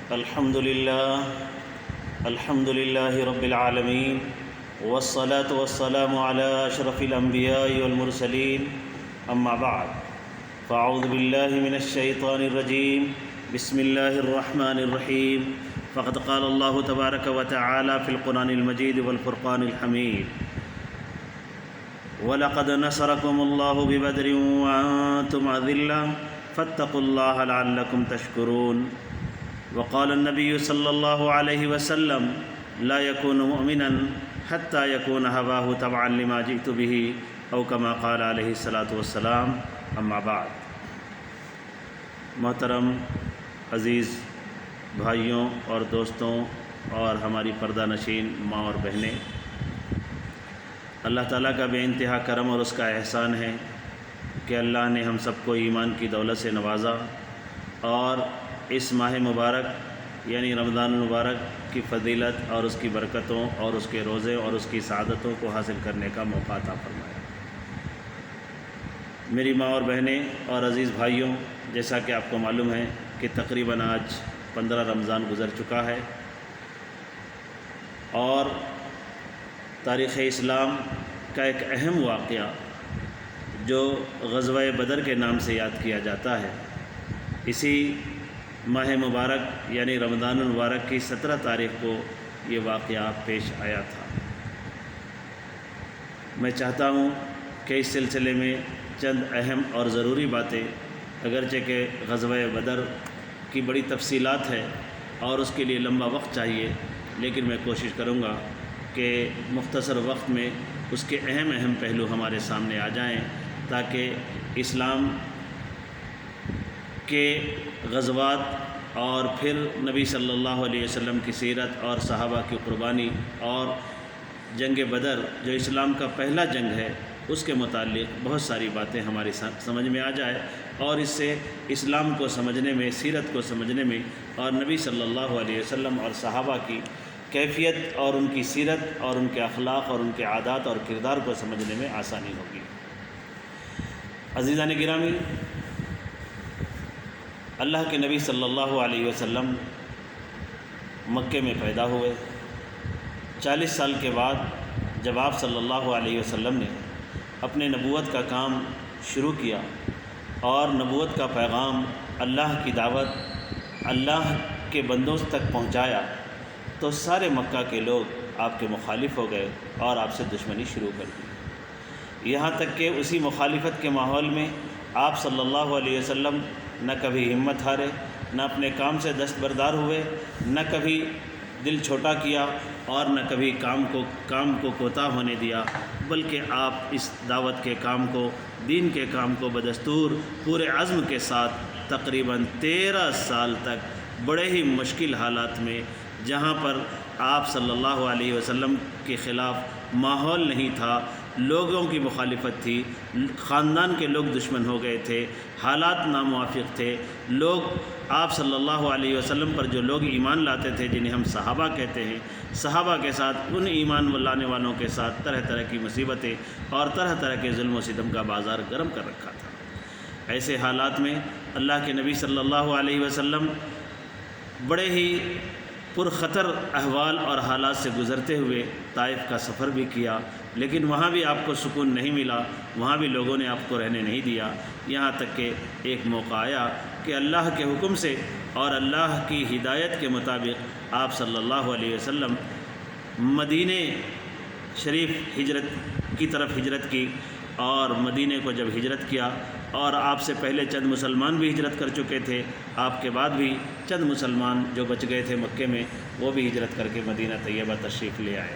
الحمد لله رب العالمين، والصلاة والسلام على أشرف الأنبياء والمرسلين، أما بعد فأعوذ بالله من الشيطان الرجيم، بسم الله الرحمن الرحيم، فقد قال الله تبارك وتعالى في القرآن المجيد والفرقان الحميد: وَلَقَدْ نَصَرَكُمُ اللَّهُ بِبَدْرٍ وَأَنْتُمْ أَذِلَّةٌ فَاتَّقُوا اللَّهَ لَعَلَّكُمْ تَشْكُرُونَ. وقال النبي صلى الله عليه وسلم: لا يكون مؤمنا حتى يكون هواه تبعا لما جئت به، او كما قال علیہ الصلاۃ والسلام. اما بعد، محترم عزیز بھائیوں اور دوستوں اور ہماری پردہ نشین ماں اور بہنیں، اللہ تعالیٰ کا بے انتہا کرم اور اس کا احسان ہے کہ اللہ نے ہم سب کو ایمان کی دولت سے نوازا اور اس ماہ مبارک یعنی رمضان المبارک کی فضیلت اور اس کی برکتوں اور اس کے روزے اور اس کی سعادتوں کو حاصل کرنے کا موقع عطا فرمایا. میری ماں اور بہنیں اور عزیز بھائیوں، جیسا کہ آپ کو معلوم ہے کہ تقریباً آج 15 رمضان گزر چکا ہے اور تاریخ اسلام کا ایک اہم واقعہ جو غزوہ بدر کے نام سے یاد کیا جاتا ہے، اسی ماہ مبارک یعنی رمضان المبارک کی 17 تاریخ کو یہ واقعہ پیش آیا تھا. میں چاہتا ہوں کہ اس سلسلے میں چند اہم اور ضروری باتیں، اگرچہ کہ غزوہ بدر کی بڑی تفصیلات ہے اور اس کے لیے لمبا وقت چاہیے، لیکن میں کوشش کروں گا کہ مختصر وقت میں اس کے اہم پہلو ہمارے سامنے آ جائیں تاکہ اسلام کے غزوات اور پھر نبی صلی اللہ علیہ وسلم کی سیرت اور صحابہ کی قربانی اور جنگ بدر جو اسلام کا پہلا جنگ ہے اس کے متعلق بہت ساری باتیں ہماری سمجھ میں آ جائے اور اس سے اسلام کو سمجھنے میں، سیرت کو سمجھنے میں اور نبی صلی اللہ علیہ وسلم اور صحابہ کی کیفیت اور ان کی سیرت اور ان کے اخلاق اور ان کے عادات اور کردار کو سمجھنے میں آسانی ہوگی. عزیزان گرامی، اللہ کے نبی صلی اللہ علیہ وسلم مکے میں پیدا ہوئے. 40 سال کے بعد جب آپ صلی اللہ علیہ وسلم نے اپنے نبوت کا کام شروع کیا اور نبوت کا پیغام، اللہ کی دعوت اللہ کے بندوں تک پہنچایا، تو سارے مکہ کے لوگ آپ کے مخالف ہو گئے اور آپ سے دشمنی شروع کر دی. یہاں تک کہ اسی مخالفت کے ماحول میں آپ صلی اللہ علیہ وسلم نہ کبھی ہمت ہارے، نہ اپنے کام سے دستبردار ہوئے، نہ کبھی دل چھوٹا کیا اور نہ کبھی کام کو کوتاہ ہونے دیا، بلکہ آپ اس دعوت کے کام کو، دین کے کام کو بدستور پورے عزم کے ساتھ تقریباً 13 سال تک بڑے ہی مشکل حالات میں، جہاں پر آپ صلی اللہ علیہ وسلم کے خلاف ماحول نہیں تھا، لوگوں کی مخالفت تھی، خاندان کے لوگ دشمن ہو گئے تھے، حالات ناموافق تھے، لوگ آپ صلی اللہ علیہ وسلم پر جو لوگ ایمان لاتے تھے جنہیں ہم صحابہ کہتے ہیں، صحابہ کے ساتھ ان ایمان لانے والوں کے ساتھ طرح طرح کی مصیبتیں اور طرح طرح کے ظلم و ستم کا بازار گرم کر رکھا تھا. ایسے حالات میں اللہ کے نبی صلی اللہ علیہ وسلم بڑے ہی پرخطر احوال اور حالات سے گزرتے ہوئے طائف کا سفر بھی کیا، لیکن وہاں بھی آپ کو سکون نہیں ملا، وہاں بھی لوگوں نے آپ کو رہنے نہیں دیا. یہاں تک کہ ایک موقع آیا کہ اللہ کے حکم سے اور اللہ کی ہدایت کے مطابق آپ صلی اللہ علیہ وسلم مدینہ شریف کی طرف ہجرت کی، اور مدینہ کو جب ہجرت کیا اور آپ سے پہلے چند مسلمان بھی ہجرت کر چکے تھے، آپ کے بعد بھی چند مسلمان جو بچ گئے تھے مکے میں وہ بھی ہجرت کر کے مدینہ طیبہ تشریف لے آئے.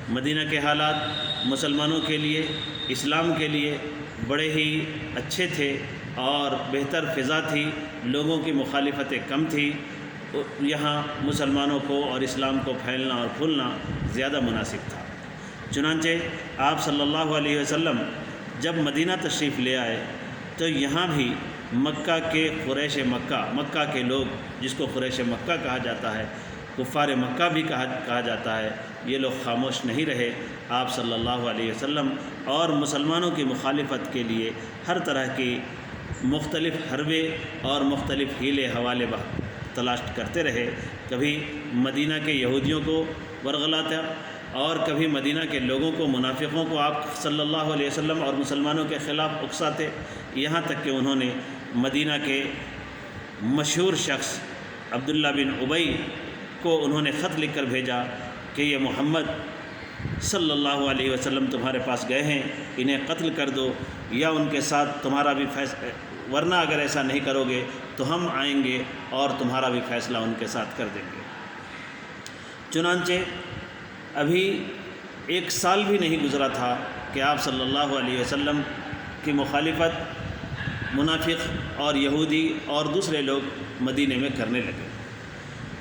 مدینہ کے حالات مسلمانوں کے لیے، اسلام کے لیے بڑے ہی اچھے تھے اور بہتر فضا تھی، لوگوں کی مخالفتیں کم تھی، یہاں مسلمانوں کو اور اسلام کو پھیلنا اور پھولنا زیادہ مناسب تھا. چنانچہ آپ صلی اللہ علیہ وسلم جب مدینہ تشریف لے آئے تو یہاں بھی مکہ کے قریش مکہ کے لوگ، جس کو قریش مکہ کہا جاتا ہے، کفار مکہ بھی کہا جاتا ہے، یہ لوگ خاموش نہیں رہے. آپ صلی اللہ علیہ وسلم اور مسلمانوں کی مخالفت کے لیے ہر طرح کی مختلف حربے اور مختلف ہیلے حوالے تلاش کرتے رہے، کبھی مدینہ کے یہودیوں کو ورغلاتا اور کبھی مدینہ کے لوگوں کو، منافقوں کو آپ صلی اللہ علیہ وسلم اور مسلمانوں کے خلاف اکساتے، یہاں تک کہ انہوں نے مدینہ کے مشہور شخص عبداللہ بن ابی کو انہوں نے خط لکھ کر بھیجا کہ یہ محمد صلی اللہ علیہ وسلم تمہارے پاس گئے ہیں، انہیں قتل کر دو یا ان کے ساتھ تمہارا بھی فیصلہ، ورنہ اگر ایسا نہیں کرو گے تو ہم آئیں گے اور تمہارا بھی فیصلہ ان کے ساتھ کر دیں گے۔ چنانچہ ابھی 1 سال بھی نہیں گزرا تھا کہ آپ صلی اللہ علیہ وسلم کی مخالفت منافق اور یہودی اور دوسرے لوگ مدینے میں کرنے لگے۔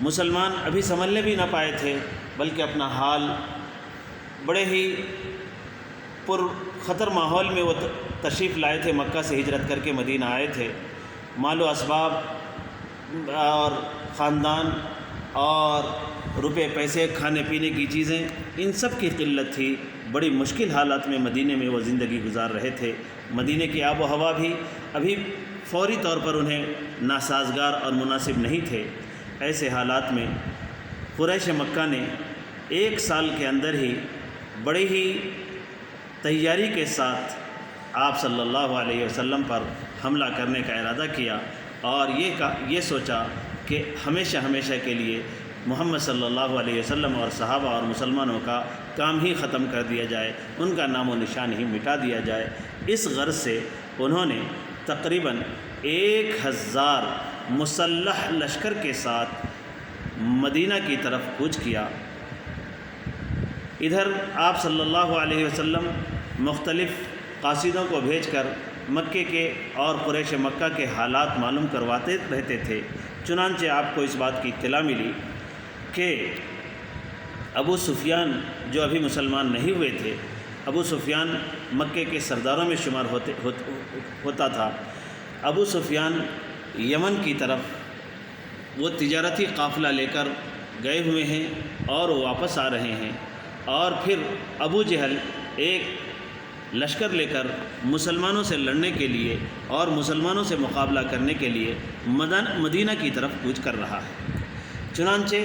مسلمان ابھی سنبھلنے بھی نہ پائے تھے، بلکہ اپنا حال بڑے ہی پر خطر ماحول میں وہ تشریف لائے تھے، مکہ سے ہجرت کر کے مدینہ آئے تھے۔ مال و اسباب اور خاندان اور روپے پیسے، کھانے پینے کی چیزیں، ان سب کی قلت تھی۔ بڑی مشکل حالات میں مدینے میں وہ زندگی گزار رہے تھے۔ مدینے کی آب و ہوا بھی ابھی فوری طور پر انہیں ناسازگار اور مناسب نہیں تھے۔ ایسے حالات میں قریش مکہ نے 1 سال کے اندر ہی بڑی ہی تیاری کے ساتھ آپ صلی اللہ علیہ وسلم پر حملہ کرنے کا ارادہ کیا اور یہ سوچا کہ ہمیشہ ہمیشہ کے لیے محمد صلی اللہ علیہ وسلم اور صحابہ اور مسلمانوں کا کام ہی ختم کر دیا جائے، ان کا نام و نشان ہی مٹا دیا جائے۔ اس غرض سے انہوں نے تقریباً 1000 مسلح لشکر کے ساتھ مدینہ کی طرف کوچ کیا۔ ادھر آپ صلی اللہ علیہ وسلم مختلف قاصدوں کو بھیج کر مکے کے اور قریش مکہ کے حالات معلوم کرواتے رہتے تھے۔ چنانچہ آپ کو اس بات کی اطلاع ملی کہ ابو سفیان جو ابھی مسلمان نہیں ہوئے تھے، ابو سفیان مکے کے سرداروں میں شمار ہوتا تھا۔ ابو سفیان یمن کی طرف وہ تجارتی قافلہ لے کر گئے ہوئے ہیں اور وہ واپس آ رہے ہیں، اور پھر ابو جہل ایک لشکر لے کر مسلمانوں سے لڑنے کے لیے اور مسلمانوں سے مقابلہ کرنے کے لیے مدینہ کی طرف کوچ کر رہا ہے۔ چنانچہ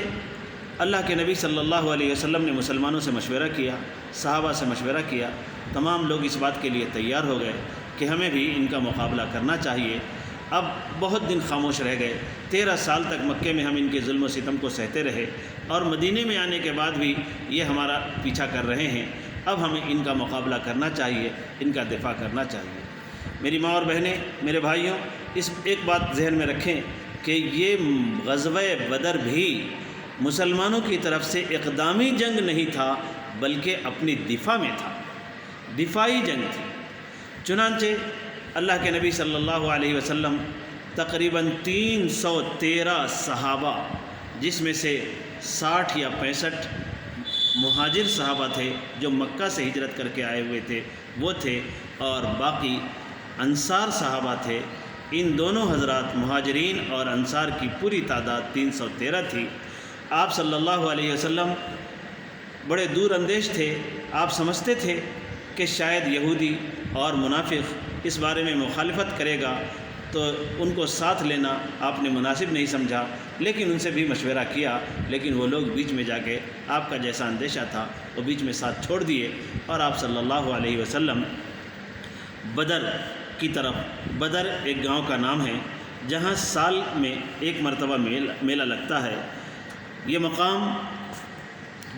اللہ کے نبی صلی اللہ علیہ وسلم نے مسلمانوں سے مشورہ کیا، صحابہ سے مشورہ کیا، تمام لوگ اس بات کے لیے تیار ہو گئے کہ ہمیں بھی ان کا مقابلہ کرنا چاہیے۔ اب بہت دن خاموش رہ گئے، 13 سال تک مکے میں ہم ان کے ظلم و ستم کو سہتے رہے، اور مدینے میں آنے کے بعد بھی یہ ہمارا پیچھا کر رہے ہیں۔ اب ہمیں ان کا مقابلہ کرنا چاہیے، ان کا دفاع کرنا چاہیے۔ میری ماں اور بہنیں، میرے بھائیوں، اس ایک بات ذہن میں رکھیں کہ یہ غزوہ بدر بھی مسلمانوں کی طرف سے اقدامی جنگ نہیں تھا، بلکہ اپنی دفاع میں تھا، دفاعی جنگ تھی۔ چنانچہ اللہ کے نبی صلی اللہ علیہ وسلم تقریباً 313 صحابہ، جس میں سے 60 یا 65 مہاجر صحابہ تھے جو مکہ سے ہجرت کر کے آئے ہوئے تھے، وہ تھے، اور باقی انصار صحابہ تھے۔ ان دونوں حضرات مہاجرین اور انصار کی پوری تعداد 313 تھی۔ آپ صلی اللہ علیہ وسلم بڑے دور اندیش تھے، آپ سمجھتے تھے کہ شاید یہودی اور منافق اس بارے میں مخالفت کرے گا تو ان کو ساتھ لینا آپ نے مناسب نہیں سمجھا، لیکن ان سے بھی مشورہ کیا، لیکن وہ لوگ بیچ میں جا کے آپ کا جیسا اندیشہ تھا وہ بیچ میں ساتھ چھوڑ دیے، اور آپ صلی اللہ علیہ وسلم بدر کی طرف، بدر ایک گاؤں کا نام ہے جہاں سال میں ایک مرتبہ میلہ لگتا ہے۔ یہ مقام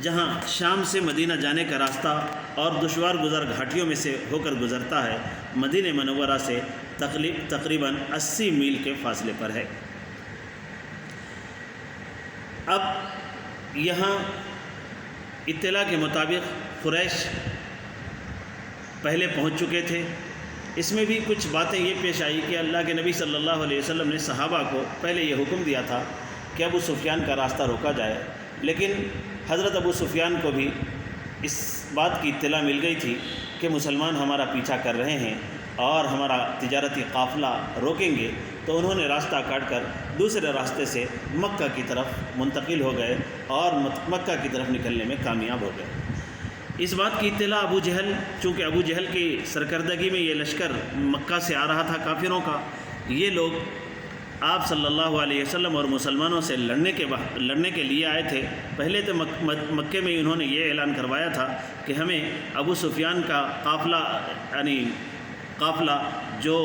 جہاں شام سے مدینہ جانے کا راستہ اور دشوار گزر گھاٹیوں میں سے ہو کر گزرتا ہے، مدینہ منورہ سے تقریباً 80 میل کے فاصلے پر ہے۔ اب یہاں اطلاع کے مطابق قریش پہلے پہنچ چکے تھے۔ اس میں بھی کچھ باتیں یہ پیش آئی کہ اللہ کے نبی صلی اللہ علیہ وسلم نے صحابہ کو پہلے یہ حکم دیا تھا کہ ابو سفیان کا راستہ روکا جائے، لیکن حضرت ابو سفیان کو بھی اس بات کی اطلاع مل گئی تھی کہ مسلمان ہمارا پیچھا کر رہے ہیں اور ہمارا تجارتی قافلہ روکیں گے، تو انہوں نے راستہ کاٹ کر دوسرے راستے سے مکہ کی طرف منتقل ہو گئے اور مکہ کی طرف نکلنے میں کامیاب ہو گئے۔ اس بات کی اطلاع ابو جہل، چونکہ ابو جہل کی سرکردگی میں یہ لشکر مکہ سے آ رہا تھا کافروں کا، یہ لوگ آپ صلی اللہ علیہ وسلم اور مسلمانوں سے لڑنے کے لیے آئے تھے، پہلے تو مکے میں انہوں نے یہ اعلان کروایا تھا کہ ہمیں ابو سفیان کا قافلہ جو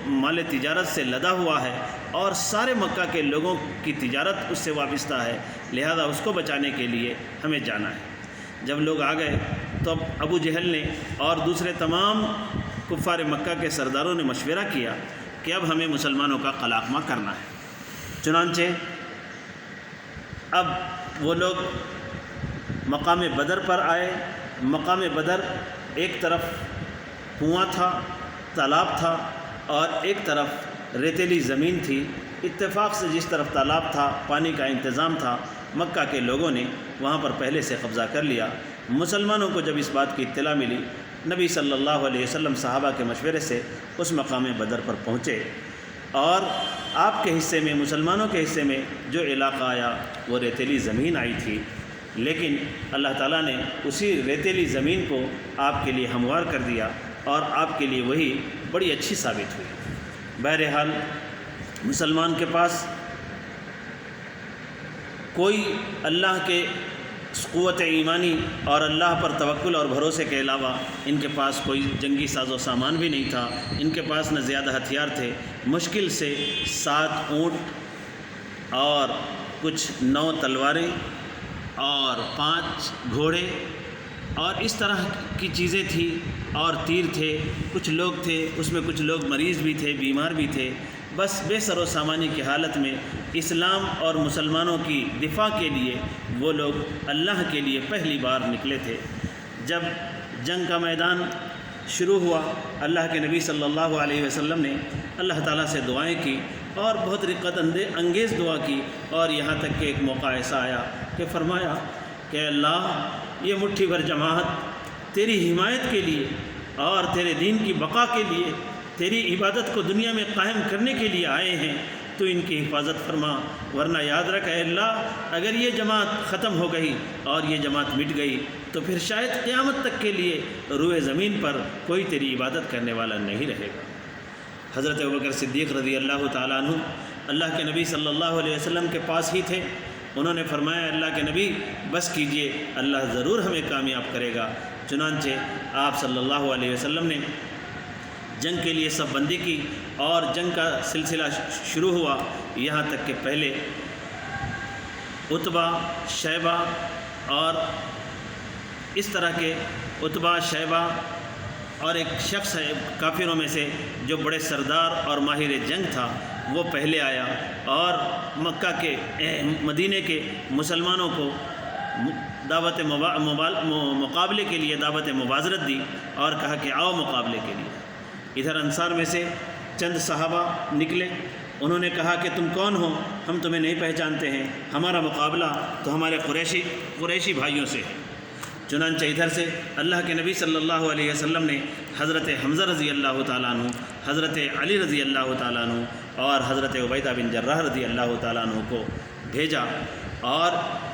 مال تجارت سے لدا ہوا ہے اور سارے مکہ کے لوگوں کی تجارت اس سے وابستہ ہے، لہذا اس کو بچانے کے لیے ہمیں جانا ہے۔ جب لوگ آ گئے تو اب ابو جہل نے اور دوسرے تمام کفار مکہ کے سرداروں نے مشورہ کیا کہ اب ہمیں مسلمانوں کا قلاقمہ کرنا ہے۔ چنانچہ اب وہ لوگ مقام بدر پر آئے۔ مقام بدر ایک طرف کنواں تھا، تالاب تھا، اور ایک طرف ریتیلی زمین تھی۔ اتفاق سے جس طرف تالاب تھا، پانی کا انتظام تھا، مکہ کے لوگوں نے وہاں پر پہلے سے قبضہ کر لیا۔ مسلمانوں کو جب اس بات کی اطلاع ملی، نبی صلی اللہ علیہ وسلم صحابہ کے مشورے سے اس مقام بدر پر پہنچے، اور آپ کے حصے میں، مسلمانوں کے حصے میں جو علاقہ آیا وہ ریتیلی زمین آئی تھی، لیکن اللہ تعالیٰ نے اسی ریتیلی زمین کو آپ کے لیے ہموار کر دیا اور آپ کے لیے وہی بڑی اچھی ثابت ہوئی۔ بہرحال مسلمان کے پاس کوئی اللہ کے قوت ایمانی اور اللہ پر توکل اور بھروسے کے علاوہ ان کے پاس کوئی جنگی ساز و سامان بھی نہیں تھا۔ ان کے پاس نہ زیادہ ہتھیار تھے، مشکل سے 7 اونٹ اور کچھ 9 تلواریں اور 5 گھوڑے اور اس طرح کی چیزیں تھیں، اور تیر تھے، کچھ لوگ تھے اس میں، کچھ لوگ مریض بھی تھے، بیمار بھی تھے۔ بس بے سر و سامانی کی حالت میں اسلام اور مسلمانوں کی دفاع کے لیے وہ لوگ اللہ کے لیے پہلی بار نکلے تھے۔ جب جنگ کا میدان شروع ہوا، اللہ کے نبی صلی اللہ علیہ وسلم نے اللہ تعالیٰ سے دعائیں کی اور بہت رقت انگیز دعا کی، اور یہاں تک کہ ایک موقع ایسا آیا کہ فرمایا کہ اللہ، یہ مٹھی بھر جماعت تیری حمایت کے لیے اور تیرے دین کی بقا کے لیے، تیری عبادت کو دنیا میں قائم کرنے کے لیے آئے ہیں، تو ان کی حفاظت فرما، ورنہ یاد رکھ اے اللہ، اگر یہ جماعت ختم ہو گئی اور یہ جماعت مٹ گئی تو پھر شاید قیامت تک کے لیے روئے زمین پر کوئی تیری عبادت کرنے والا نہیں رہے گا۔ حضرت ابوبکر صدیق رضی اللہ تعالیٰ عنہ اللہ کے نبی صلی اللہ علیہ وسلم کے پاس ہی تھے۔ انہوں نے فرمایا اللہ کے نبی بس کیجئے، اللہ ضرور ہمیں کامیاب کرے گا۔ چنانچہ آپ صلی اللہ علیہ وسلم نے جنگ کے لیے صف بندی کی اور جنگ کا سلسلہ شروع ہوا، یہاں تک کہ پہلے عتبہ، شیبہ اور اس طرح کے عتبہ، شیبہ اور ایک شخص ہے کافروں میں سے جو بڑے سردار اور ماہر جنگ تھا، وہ پہلے آیا اور مکہ کے مدینے کے مسلمانوں کو دعوت مقابلے کے لیے دعوت مبازرت دی اور کہا کہ آؤ مقابلے کے لیے۔ ادھر انصار میں سے چند صحابہ نکلے، انہوں نے کہا کہ تم کون ہو؟ ہم تمہیں نہیں پہچانتے ہیں، ہمارا مقابلہ تو ہمارے قریشی بھائیوں سے ہے۔ چنانچہ ادھر سے اللہ کے نبی صلی اللہ علیہ وسلم نے حضرت حمزہ رضی اللہ تعالیٰ عنہ، حضرت علی رضی اللہ تعالیٰ عنہ اور حضرت عبیدہ بن جراح رضی اللہ تعالیٰ عنہ کو بھیجا، اور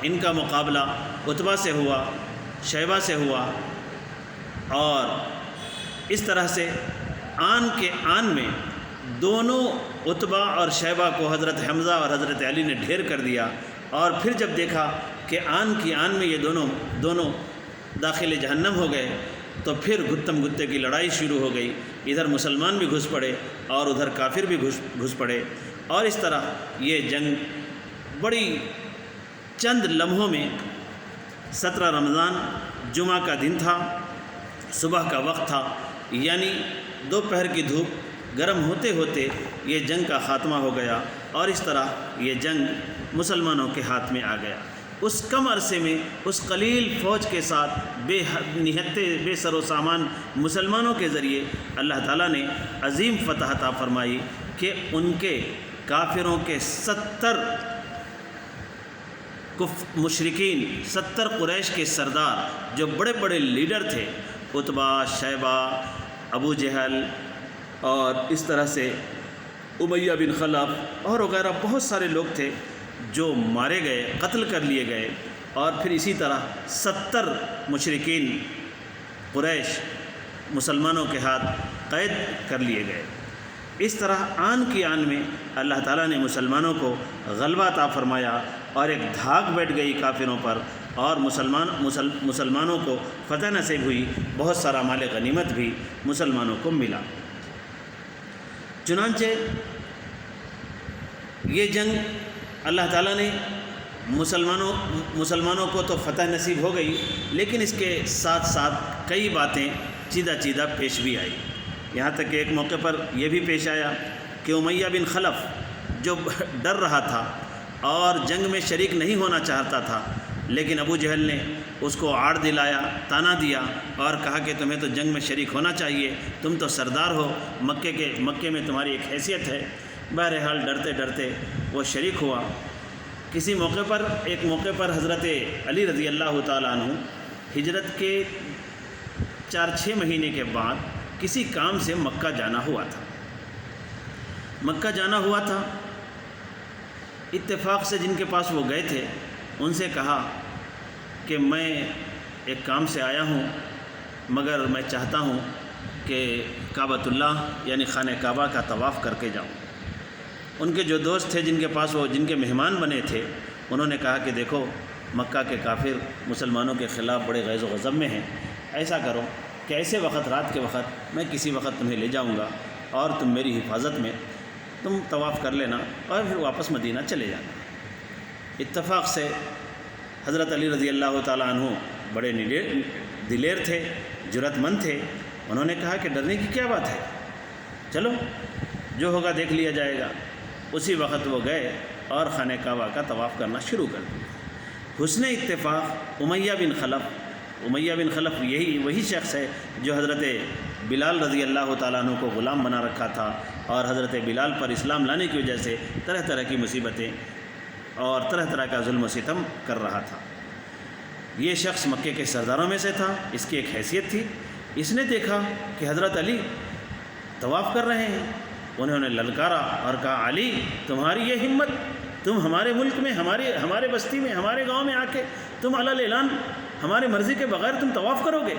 ان کا مقابلہ عتبہ سے ہوا، شیبہ سے ہوا، اور اس طرح سے آن کے آن میں دونوں عتبہ اور شیبہ کو حضرت حمزہ اور حضرت علی نے ڈھیر کر دیا، اور پھر جب دیکھا کہ آن کی آن میں یہ دونوں داخل جہنم ہو گئے تو پھر گتم گتے کی لڑائی شروع ہو گئی۔ ادھر مسلمان بھی گھس پڑے اور ادھر کافر بھی گھس پڑے، اور اس طرح یہ جنگ بڑی چند لمحوں میں 17 رمضان جمعہ کا دن تھا، صبح کا وقت تھا، یعنی دوپہر کی دھوپ گرم ہوتے ہوتے یہ جنگ کا خاتمہ ہو گیا، اور اس طرح یہ جنگ مسلمانوں کے ہاتھ میں آ گیا۔ اس کم عرصے میں اس قلیل فوج کے ساتھ بے سر و سامان مسلمانوں کے ذریعے اللہ تعالیٰ نے عظیم فتح عطا فرمائی کہ ان کے کافروں کے 70 مشرکین، 70 قریش کے سردار جو بڑے بڑے لیڈر تھے، عتبہ، شیبہ، ابو جہل اور اس طرح سے امیہ بن خلف اور وغیرہ بہت سارے لوگ تھے جو مارے گئے، قتل کر لیے گئے، اور پھر اسی طرح 70 مشرکین قریش مسلمانوں کے ہاتھ قید کر لیے گئے۔ اس طرح آن کی آن میں اللہ تعالیٰ نے مسلمانوں کو غلبہ عطا فرمایا اور ایک دھاک بیٹھ گئی کافروں پر، اور مسلمانوں کو فتح نصیب ہوئی، بہت سارا مال غنیمت بھی مسلمانوں کو ملا۔ چنانچہ یہ جنگ اللہ تعالیٰ نے مسلمانوں کو تو فتح نصیب ہو گئی، لیکن اس کے ساتھ ساتھ کئی باتیں چیدہ پیش بھی آئی۔ یہاں تک کہ ایک موقع پر یہ بھی پیش آیا کہ امیہ بن خلف جو ڈر رہا تھا اور جنگ میں شریک نہیں ہونا چاہتا تھا، لیکن ابو جہل نے اس کو آڑ دلایا، تانا دیا اور کہا کہ تمہیں تو جنگ میں شریک ہونا چاہیے، تم تو سردار ہو، مکے میں تمہاری ایک حیثیت ہے۔ بہرحال ڈرتے ڈرتے وہ شریک ہوا۔ ایک موقع پر حضرت علی رضی اللہ تعالیٰ عنہ ہجرت کے 4-6 مہینے کے بعد کسی کام سے مکہ جانا ہوا تھا۔ اتفاق سے جن کے پاس وہ گئے تھے ان سے کہا کہ میں ایک کام سے آیا ہوں، مگر میں چاہتا ہوں کہ کعبۃ اللہ یعنی خانہ کعبہ کا طواف کر کے جاؤں۔ ان کے جو دوست تھے جن کے مہمان بنے تھے، انہوں نے کہا کہ دیکھو مکہ کے کافر مسلمانوں کے خلاف بڑے غیظ و غضب میں ہیں، ایسا کرو کہ ایسے وقت رات کے وقت میں کسی وقت تمہیں لے جاؤں گا اور تم میری حفاظت میں تم طواف کر لینا اور پھر واپس مدینہ چلے جانا۔ اتفاق سے حضرت علی رضی اللہ تعالیٰ عنہ بڑے دلیر تھے، جرأت مند تھے، انہوں نے کہا کہ ڈرنے کی کیا بات ہے، چلو جو ہوگا دیکھ لیا جائے گا۔ اسی وقت وہ گئے اور خانہ کعبہ کا طواف کرنا شروع کر دیا۔ حسن اتفاق امیہ بن خلف وہی شخص ہے جو حضرت بلال رضی اللہ تعالیٰ عنہ کو غلام بنا رکھا تھا اور حضرت بلال پر اسلام لانے کی وجہ سے طرح طرح کی مصیبتیں اور طرح طرح کا ظلم و ستم کر رہا تھا۔ یہ شخص مکے کے سرداروں میں سے تھا، اس کی ایک حیثیت تھی۔ اس نے دیکھا کہ حضرت علی طواف کر رہے ہیں، انہوں نے للکارا اور کہا علی تمہاری یہ ہمت، تم ہمارے ملک میں ہمارے بستی میں ہمارے گاؤں میں آ کے تم علی اعلان ہماری مرضی کے بغیر تم طواف کرو گے،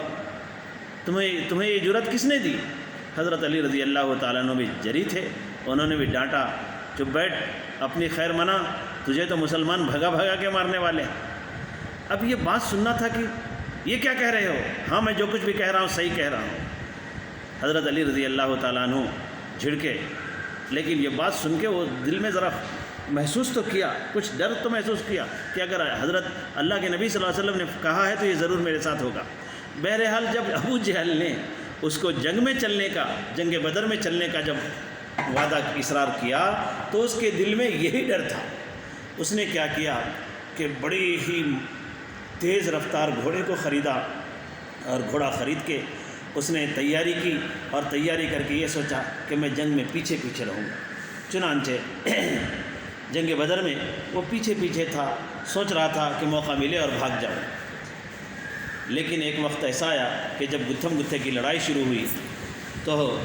تمہیں یہ جرأت کس نے دی؟ حضرت علی رضی اللہ تعالیٰ عنہ بھی جری تھے، انہوں نے بھی ڈانٹا، چپ بیٹھ، اپنی خیر منا، تجھے تو مسلمان بھگا کے مارنے والے ہیں۔ اب یہ بات سننا تھا کہ یہ کیا کہہ رہے ہو؟ ہاں میں جو کچھ بھی کہہ رہا ہوں صحیح کہہ رہا ہوں۔ حضرت علی رضی اللہ تعالیٰ عنہ جھڑکے، لیکن یہ بات سن کے وہ دل میں ذرا محسوس تو کیا، کچھ ڈر تو محسوس کیا کہ اگر حضرت اللہ کے نبی صلی اللہ علیہ وسلم نے کہا ہے تو یہ ضرور میرے ساتھ ہوگا۔ بہرحال جب ابو جہل نے اس کو جنگ بدر میں چلنے کا جب وعدہ اصرار کیا تو اس کے دل میں یہی ڈر تھا۔ اس نے کیا کیا کہ بڑی ہی تیز رفتار گھوڑے کو خریدا اور گھوڑا خرید کے اس نے تیاری کی اور تیاری کر کے یہ سوچا کہ میں جنگ میں پیچھے رہوں گا۔ چنانچہ جنگ بدر میں وہ پیچھے تھا، سوچ رہا تھا کہ موقع ملے اور بھاگ جاؤں، لیکن ایک وقت ایسا آیا کہ جب گتھم گتھے کی لڑائی شروع ہوئی تو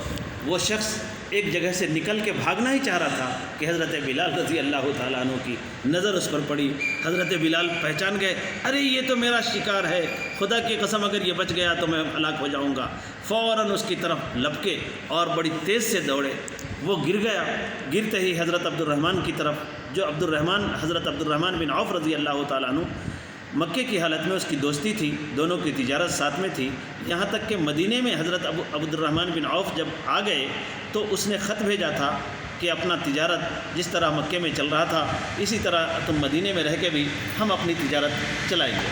وہ شخص ایک جگہ سے نکل کے بھاگنا ہی چاہ رہا تھا کہ حضرت بلال رضی اللہ تعالیٰ عنہ کی نظر اس پر پڑی۔ حضرت بلال پہچان گئے، ارے یہ تو میرا شکار ہے، خدا کی قسم اگر یہ بچ گیا تو میں ہلاک ہو جاؤں گا۔ فوراً اس کی طرف لپکے اور بڑی تیز سے دوڑے، وہ گر گیا۔ گرتے ہی حضرت عبد الرحمن کی طرف، جو حضرت عبد الرحمن بن عوف رضی اللہ تعالیٰ عنہ، مکے کی حالت میں اس کی دوستی تھی، دونوں کی تجارت ساتھ میں تھی، یہاں تک کہ مدینے میں حضرت عبد الرحمن بن عوف جب آ گئے تو اس نے خط بھیجا تھا کہ اپنا تجارت جس طرح مکے میں چل رہا تھا اسی طرح تم مدینے میں رہ کے بھی ہم اپنی تجارت چلائیں گے۔